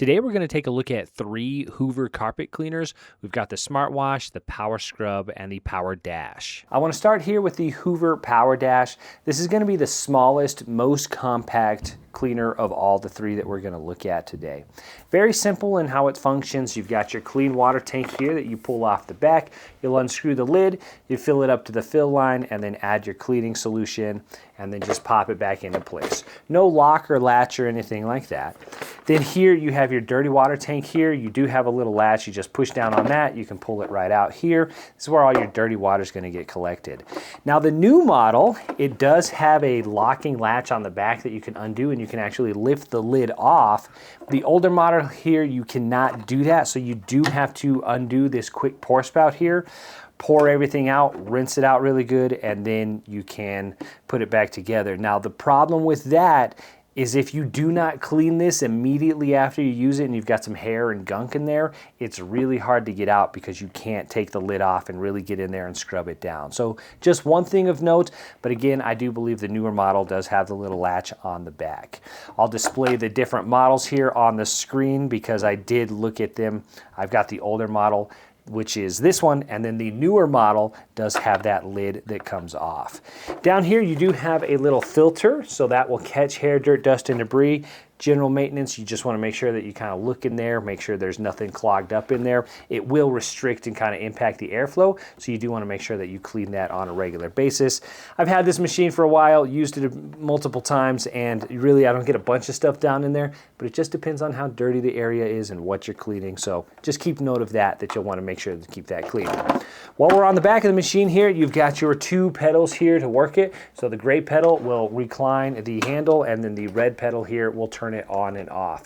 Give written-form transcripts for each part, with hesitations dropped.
Today we're going to take a look at 3 Hoover carpet cleaners. We've got the SmartWash, the PowerScrub, and the PowerDash. I want to start here with the Hoover PowerDash. This is going to be the smallest, most compact cleaner of all the 3 that we're going to look at today. Very simple in how it functions. You've got your clean water tank here that you pull off the back. You'll unscrew the lid, you fill it up to the fill line, and then add your cleaning solution, and then just pop it back into place. No lock or latch or anything like that. Then here you have your dirty water tank here. You do have a little latch. You just push down on that. You can pull it right out here. This is where all your dirty water is going to get collected. Now the new model, it does have a locking latch on the back that you can undo, and you can actually lift the lid off. The older model here, you cannot do that, so you do have to undo this quick pour spout here, pour everything out, rinse it out really good, and then you can put it back together. Now the problem with that is if you do not clean this immediately after you use it and you've got some hair and gunk in there, it's really hard to get out because you can't take the lid off and really get in there and scrub it down. So just one thing of note, but again, I do believe the newer model does have the little latch on the back. I'll display the different models here on the screen because I did look at them. I've got the older model, which is this one, and then the newer model does have that lid that comes off. Down here you do have a little filter, so that will catch hair, dirt, dust, and debris. General maintenance, you just want to make sure that you kind of look in there, make sure there's nothing clogged up in there. It will restrict and kind of impact the airflow, so you do want to make sure that you clean that on a regular basis. I've had this machine for a while, used it multiple times, and really I don't get a bunch of stuff down in there, but it just depends on how dirty the area is and what you're cleaning, so just keep note of that you'll want to make sure to keep that clean. While we're on the back of the machine here, you've got your 2 pedals here to work it. So the gray pedal will recline the handle, and then the red pedal here will turn it on and off.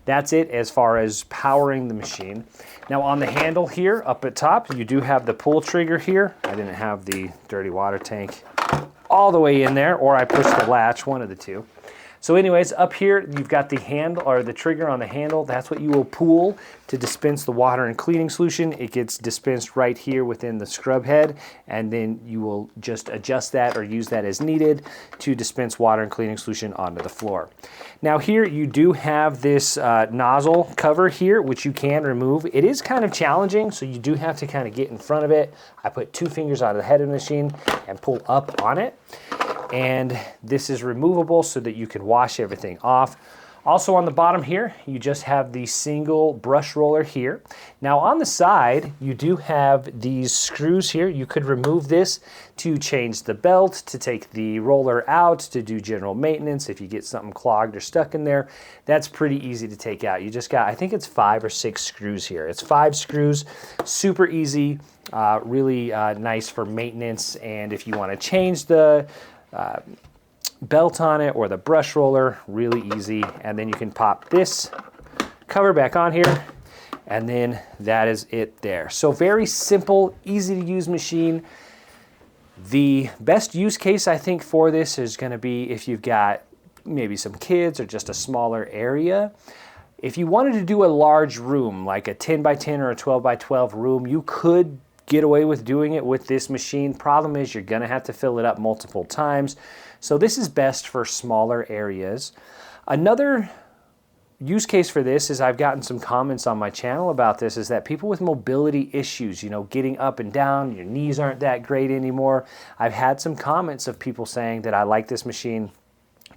That's it as far as powering the machine. Now on the handle here up at top, you do have the pull trigger here. I didn't have the dirty water tank all the way in there, or I pushed the latch, one of the two. So anyways, up here you've got the handle, or the trigger on the handle. That's what you will pull to dispense the water and cleaning solution. It gets dispensed right here within the scrub head, and then you will just adjust that or use that as needed to dispense water and cleaning solution onto the floor. Now here you do have this nozzle cover here, which you can remove. It is kind of challenging, so you do have to kind of get in front of it. I put 2 fingers on the head of the machine and pull up on it. And this is removable so that you can wash everything off. Also on the bottom here, you just have the single brush roller here. Now on the side, you do have these screws here. You could remove this to change the belt, to take the roller out, to do general maintenance. If you get something clogged or stuck in there, that's pretty easy to take out. You just got, I think it's 5 or 6 screws here. It's 5 screws, super easy, really nice for maintenance. And if you want to change the belt on it or the brush roller, really easy. And then you can pop this cover back on here, and then that is it there. So very simple, easy to use machine. The best use case I think for this is going to be if you've got maybe some kids or just a smaller area. If you wanted to do a large room, like a 10 by 10 or a 12 by 12 room, you could get away with doing it with this machine. Problem is you're going to have to fill it up multiple times. So this is best for smaller areas. Another use case for this is, I've gotten some comments on my channel about this, is that people with mobility issues, you know, getting up and down, your knees aren't that great anymore. I've had some comments of people saying that I like this machine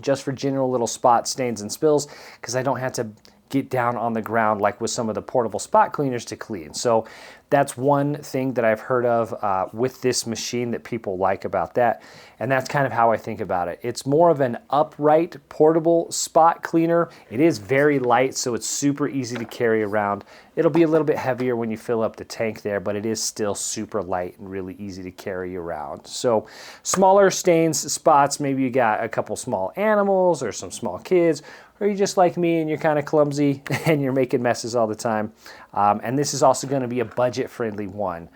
just for general little spot stains and spills because I don't have to get down on the ground like with some of the portable spot cleaners to clean. So that's one thing that I've heard of with this machine that people like about that. And that's kind of how I think about it. It's more of an upright portable spot cleaner. It is very light, so it's super easy to carry around. It'll be a little bit heavier when you fill up the tank there, but it is still super light and really easy to carry around. So smaller stains, spots, maybe you got a couple small animals or some small kids, or you're just like me and you're kind of clumsy and you're making messes all the time. And this is also going to be a budget-friendly one.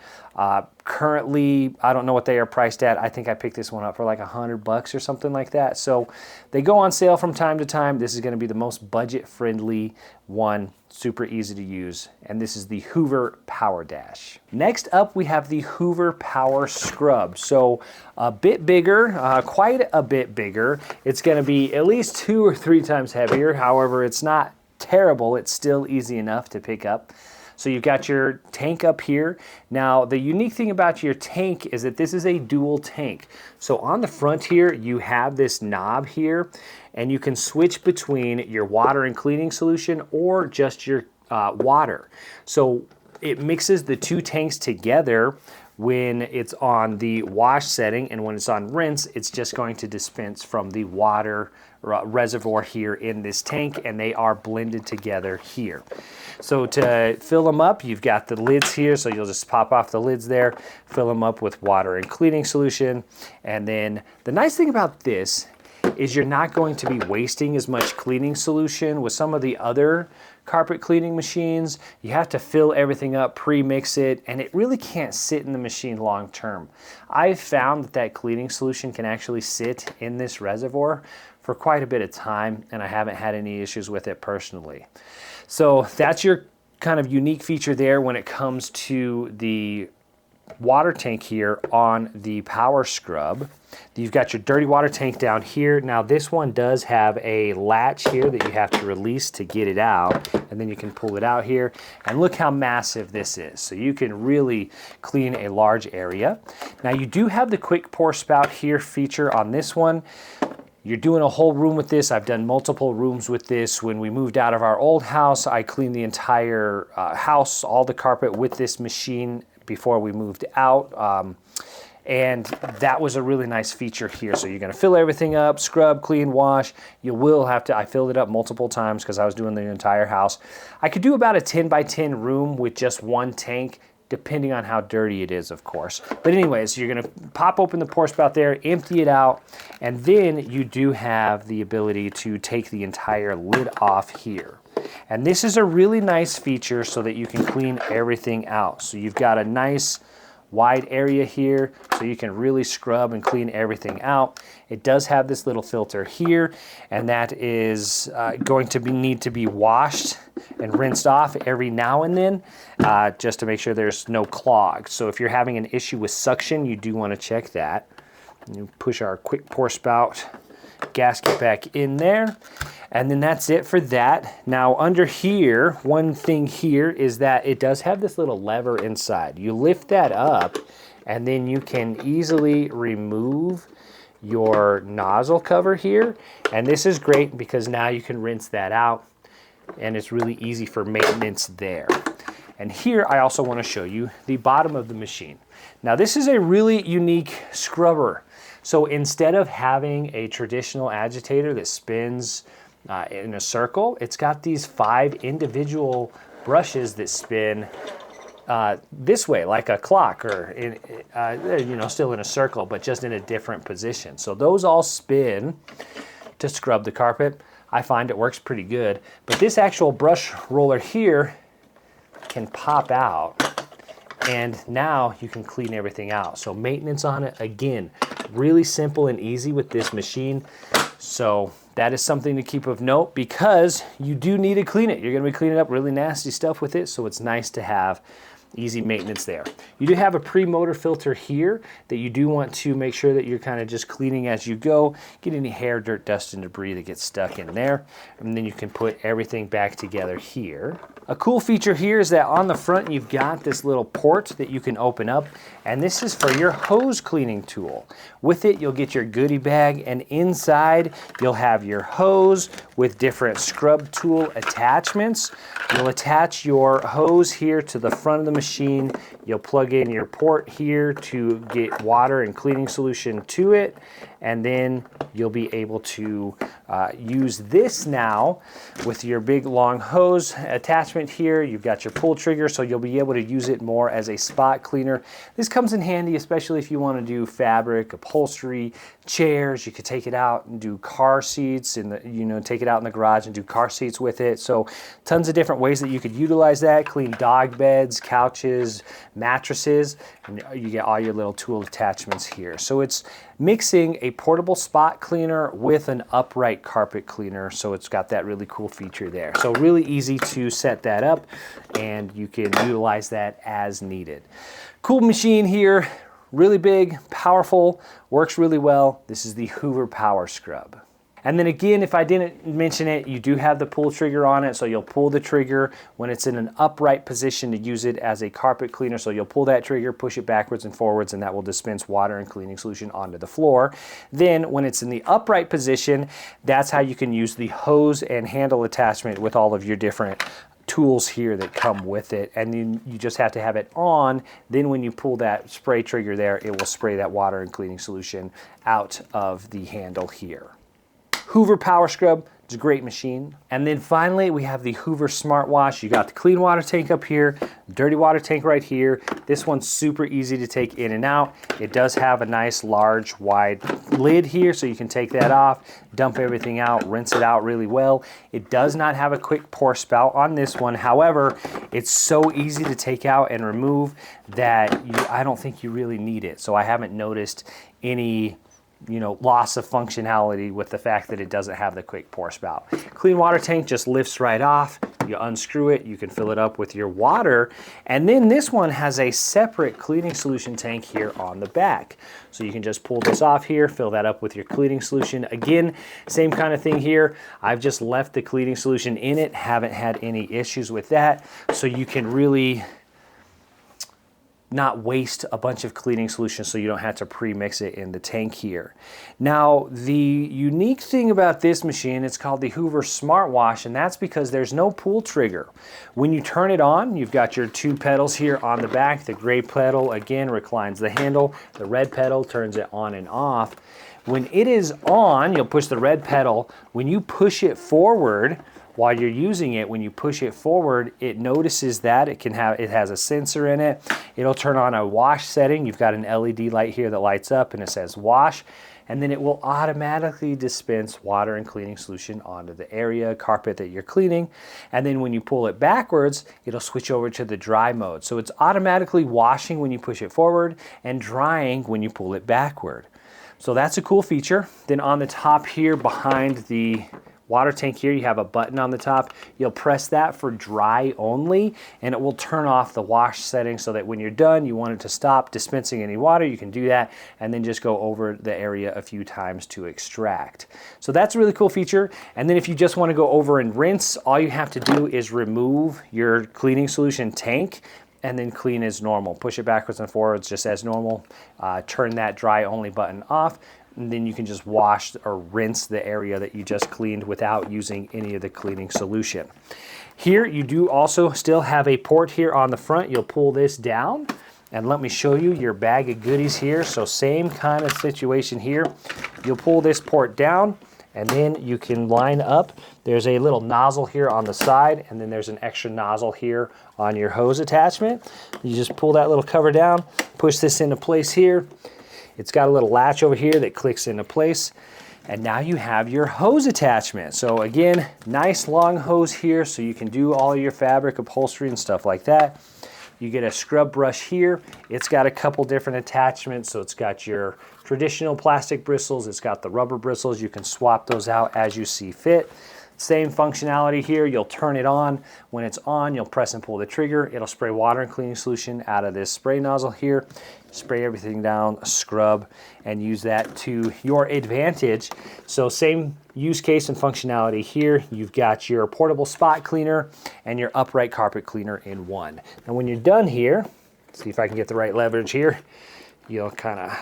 Currently, I don't know what they are priced at. I think I picked this one up for like $100 or something like that. So they go on sale from time to time. This is going to be the most budget-friendly one, super easy to use. And this is the Hoover PowerDash. Next up, we have the Hoover PowerScrub. So a bit bigger, quite a bit bigger. It's going to be at least 2 or 3 times heavier. However, it's not terrible, it's still easy enough to pick up. So you've got your tank up here. Now, the unique thing about your tank is that this is a dual tank. So on the front here, you have this knob here, and you can switch between your water and cleaning solution or just your water. So it mixes the two tanks together when it's on the wash setting, and when it's on rinse, it's just going to dispense from the water reservoir here in this tank, and they are blended together here. So to fill them up, you've got the lids here, so you'll just pop off the lids there, fill them up with water and cleaning solution. And then the nice thing about this is you're not going to be wasting as much cleaning solution. With some of the other carpet cleaning machines, you have to fill everything up, pre-mix it, and it really can't sit in the machine long term. I've found that cleaning solution can actually sit in this reservoir for quite a bit of time, and I haven't had any issues with it personally. So that's your kind of unique feature there when it comes to the water tank here on the PowerScrub. You've got your dirty water tank down here. Now this one does have a latch here that you have to release to get it out, and then you can pull it out here. And look how massive this is. So you can really clean a large area. Now you do have the quick pour spout here feature on this one. You're doing a whole room with this. I've done multiple rooms with this. When we moved out of our old house, I cleaned the entire house, all the carpet with this machine before we moved out. And that was a really nice feature here. So you're gonna fill everything up, scrub, clean, wash. You will have to, I filled it up multiple times because I was doing the entire house. I could do about a 10 by 10 room with just one tank, depending on how dirty it is, of course. But anyways, you're gonna pop open the pour spout there, empty it out, and then you do have the ability to take the entire lid off here. And this is a really nice feature so that you can clean everything out. So you've got a nice wide area here so you can really scrub and clean everything out. It does have this little filter here, and that is going to need to be washed and rinsed off every now and then just to make sure there's no clog. So if you're having an issue with suction, you do want to check that. You push our quick pour spout gasket back in there, and then that's it for that. Now under here, one thing here is that it does have this little lever inside. You lift that up, and then you can easily remove your nozzle cover here, and this is great because now you can rinse that out, and it's really easy for maintenance there. And here I also want to show you the bottom of the machine. Now this is a really unique scrubber. So instead of having a traditional agitator that spins in a circle, it's got these 5 individual brushes that spin this way, like a clock, or still in a circle, but just in a different position. So those all spin to scrub the carpet. I find it works pretty good. But this actual brush roller here can pop out, and now you can clean everything out. So maintenance on it, again, really simple and easy with this machine. So that is something to keep of note because you do need to clean it. You're gonna be cleaning up really nasty stuff with it, so it's nice to have easy maintenance there. You do have a pre-motor filter here that you do want to make sure that you're kind of just cleaning as you go, get any hair, dirt, dust, and debris that gets stuck in there, and then you can put everything back together here. A cool feature here is that on the front you've got this little port that you can open up, and this is for your hose cleaning tool. With it you'll get your goodie bag, and inside you'll have your hose with different scrub tool attachments. You'll attach your hose here to the front of the machine. You'll plug in your port here to get water and cleaning solution to it, and then you'll be able to use this now with your big long hose attachment here. You've got your pull trigger, so you'll be able to use it more as a spot cleaner. This comes in handy, especially if you want to do fabric, upholstery, chairs. You could take it out and do car seats, and take it out in the garage and do car seats with it. So tons of different ways that you could utilize that. Clean dog beds, couches, mattresses, and you get all your little tool attachments here. So it's mixing a portable spot cleaner with an upright carpet cleaner, so it's got that really cool feature there. So really easy to set that up, and you can utilize that as needed. Cool machine here, really big, powerful, works really well. This is the Hoover PowerScrub. And then again, if I didn't mention it, you do have the pull trigger on it, so you'll pull the trigger when it's in an upright position to use it as a carpet cleaner. So you'll pull that trigger, push it backwards and forwards, and that will dispense water and cleaning solution onto the floor. Then when it's in the upright position, that's how you can use the hose and handle attachment with all of your different tools here that come with it. And then you just have to have it on. Then when you pull that spray trigger there, it will spray that water and cleaning solution out of the handle here. Hoover PowerScrub, it's a great machine. And then finally, we have the Hoover SmartWash. You got the clean water tank up here, dirty water tank right here. This one's super easy to take in and out. It does have a nice, large, wide lid here, so you can take that off, dump everything out, rinse it out really well. It does not have a quick pour spout on this one. However, it's so easy to take out and remove that I don't think you really need it. So I haven't noticed any loss of functionality with the fact that it doesn't have the quick pour spout. Clean water tank just lifts right off. You unscrew it, you can fill it up with your water, and then this one has a separate cleaning solution tank here on the back. So you can just pull this off here, fill that up with your cleaning solution. Again, same kind of thing here. I've just left the cleaning solution in it, haven't had any issues with that, so you can really not waste a bunch of cleaning solution, so you don't have to pre-mix it in the tank here. Now, the unique thing about this machine, it's called the Hoover SmartWash, and that's because there's no pull trigger. When you turn it on, you've got your two pedals here on the back. The gray pedal, again, reclines the handle. The red pedal turns it on and off. When it is on, you'll push the red pedal. When you push it forward, while you're using it, when you push it forward, it notices that it has a sensor in it. It'll turn on a wash setting. You've got an LED light here that lights up and it says wash, and then it will automatically dispense water and cleaning solution onto the area, carpet that you're cleaning. And then when you pull it backwards, it'll switch over to the dry mode. So it's automatically washing when you push it forward and drying when you pull it backward. So that's a cool feature. Then on the top here behind the water tank here, you have a button on the top. You'll press that for dry only, and it will turn off the wash setting so that when you're done, you want it to stop dispensing any water, you can do that, and then just go over the area a few times to extract. So that's a really cool feature. And then if you just want to go over and rinse, all you have to do is remove your cleaning solution tank and then clean as normal. Push it backwards and forwards just as normal. Turn that dry only button off, and then you can just wash or rinse the area that you just cleaned without using any of the cleaning solution. Here you do also still have a port here on the front. You'll pull this down, and let me show you your bag of goodies here. So same kind of situation here. You'll pull this port down, and then you can line up. There's a little nozzle here on the side, and then there's an extra nozzle here on your hose attachment. You just pull that little cover down, push this into place here. It's got a little latch over here that clicks into place, and now you have your hose attachment. So again, nice long hose here so you can do all your fabric upholstery and stuff like that. You get a scrub brush here. It's got a couple different attachments. So it's got your traditional plastic bristles. It's got the rubber bristles. You can swap those out as you see fit. Same functionality here. You'll turn it on. When it's on, you'll press and pull the trigger. It'll spray water and cleaning solution out of this spray nozzle here. Spray everything down, scrub, and use that to your advantage. So same use case and functionality here. You've got your portable spot cleaner and your upright carpet cleaner in one. And when you're done here, see if I can get the right leverage here. You'll kind of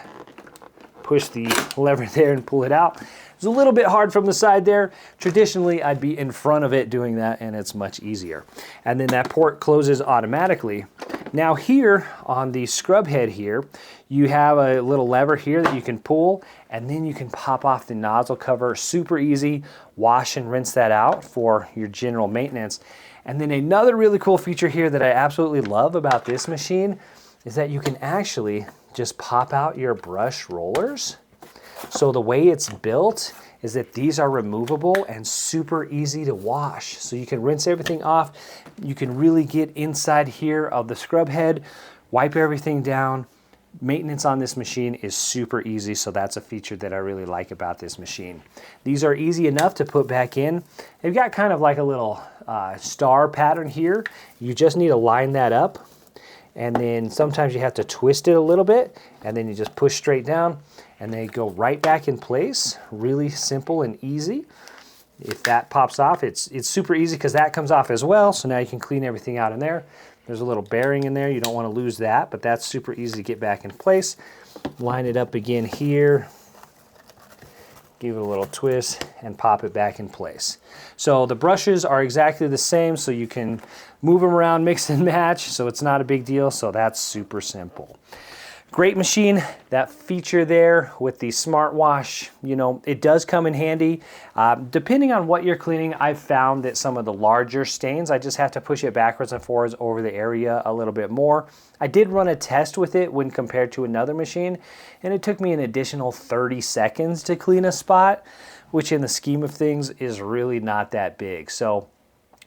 push the lever there and pull it out. It's a little bit hard from the side there. Traditionally, I'd be in front of it doing that, and it's much easier. And then that port closes automatically. Now here on the scrub head here, you have a little lever here that you can pull, and then you can pop off the nozzle cover. Super easy. Wash and rinse that out for your general maintenance. And then another really cool feature here that I absolutely love about this machine is that you can actually just pop out your brush rollers. So the way it's built is that these are removable and super easy to wash. So you can rinse everything off. You can really get inside here of the scrub head, wipe everything down. Maintenance on this machine is super easy, so that's a feature that I really like about this machine. These are easy enough to put back in. They've got kind of like a little star pattern here. You just need to line that up, and then sometimes you have to twist it a little bit, and then you just push straight down, and they go right back in place. Really simple and easy. If that pops off, it's super easy because that comes off as well, so now you can clean everything out in there. There's a little bearing in there. You don't want to lose that, but that's super easy to get back in place. Line it up again here. Give it a little twist and pop it back in place. So the brushes are exactly the same, so you can move them around, mix and match, so it's not a big deal. So that's super simple. Great machine. That feature there with the SmartWash, you know, it does come in handy. Depending on what you're cleaning, I've found that some of the larger stains, I just have to push it backwards and forwards over the area a little bit more. I did run a test with it when compared to another machine, and it took me an additional 30 seconds to clean a spot, which in the scheme of things is really not that big. So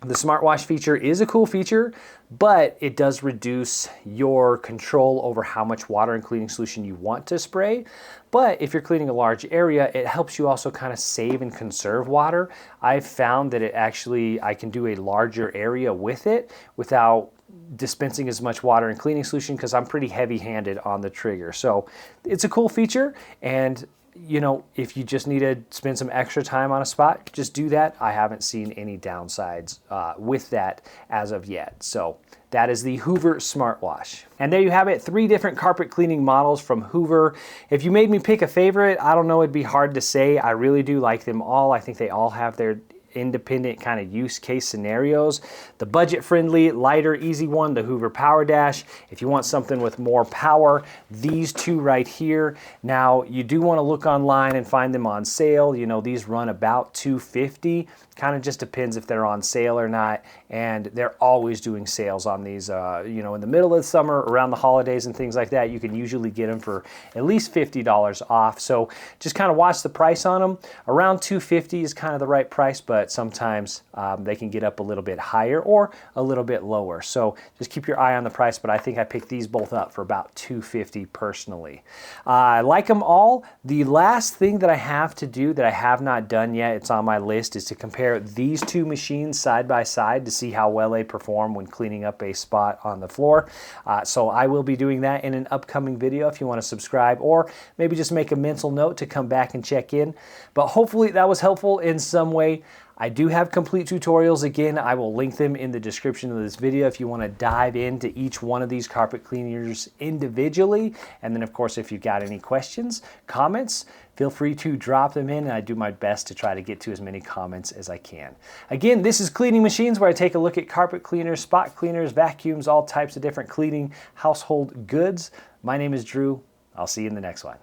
the SmartWash feature is a cool feature, but it does reduce your control over how much water and cleaning solution you want to spray. But if you're cleaning a large area, it helps you also kind of save and conserve water. I've found that I can do a larger area with it without dispensing as much water and cleaning solution because I'm pretty heavy-handed on the trigger. So it's a cool feature, and you know, if you just need to spend some extra time on a spot, just do that. I haven't seen any downsides with that as of yet. So that is the Hoover SmartWash. And there you have it, 3 different carpet cleaning models from Hoover. If you made me pick a favorite, I don't know, it'd be hard to say. I really do like them all. I think they all have their independent kind of use case scenarios. The budget-friendly, lighter, easy one, the Hoover PowerDash. If you want something with more power, these 2 right here. Now, you do want to look online and find them on sale. You know, these run about $250. Kind of just depends if they're on sale or not, and they're always doing sales on these. You know, in the middle of the summer, around the holidays and things like that, you can usually get them for at least $50 off. So just kind of watch the price on them. Around $250 is kind of the right price, but sometimes they can get up a little bit higher or a little bit lower. So just keep your eye on the price, but I think I picked these both up for about $250 personally. I like them all. The last thing that I have to do that I have not done yet, it's on my list, is to compare these 2 machines side by side to see how well they perform when cleaning up a spot on the floor. So I will be doing that in an upcoming video if you want to subscribe, or maybe just make a mental note to come back and check in. But hopefully that was helpful in some way. I do have complete tutorials. Again, I will link them in the description of this video if you want to dive into each one of these carpet cleaners individually. And then, of course, if you've got any questions, comments, feel free to drop them in, and I do my best to try to get to as many comments as I can. Again, this is Cleaning Machines, where I take a look at carpet cleaners, spot cleaners, vacuums, all types of different cleaning household goods. My name is Drew. I'll see you in the next one.